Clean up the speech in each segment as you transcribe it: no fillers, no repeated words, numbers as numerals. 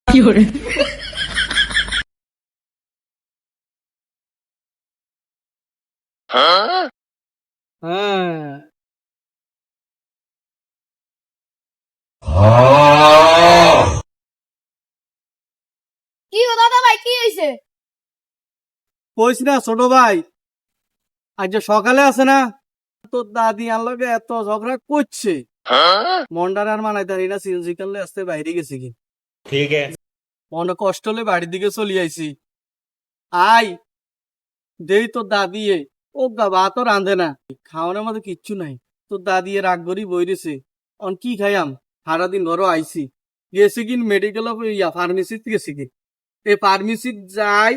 হ্যাঁ কি গো দাদা ভাই কি হইছে? কইস না ছোট ভাই, আজ যে সকালে আছে না তোর দাদি আনলগে এত ঝগড়া করছে, মন্ডার আর মানাইতারি না, সিএনজি কালে আসতে বাইরে গেছি কি ठीक है। মনে কষ্ট হলে বাড়ির দিকে চলে আইছি। আই দেই তোর দাদি ও ভাত তো রাঁধে না, খাওয়ানোর মধ্যে কিচ্ছু নাই। তোর দাদি রাগ করি বইরেছে, অন কি খাইয়াম, সারাদিন ঘরও আইছি, গেছি কিন মেডিকেল ফার্মেসিতে গেছি কি, এই ফার্মেসিত যাই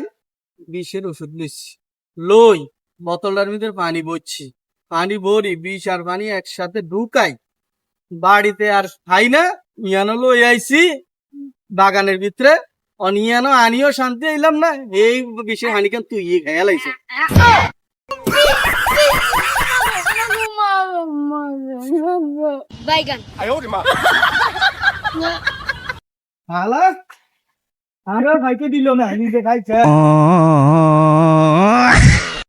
বিষের ওষুধ নিচ্ছি, লই বোতলটার ভিতরে পানি ভরছি, পানি ভরি বিষ আর পানি একসাথে ঢুকাই, বাড়িতে আর খাই না, ইয়ানো লই আইছি বাগানের ভিতরে, অনিয়ানো আনিও শান্তি আইলাম না, এই বিষে হানিকান তুই খেয়াল আইছে। বাইগান হালা আমার ভাইকে দিল না, নিজে খাইছে।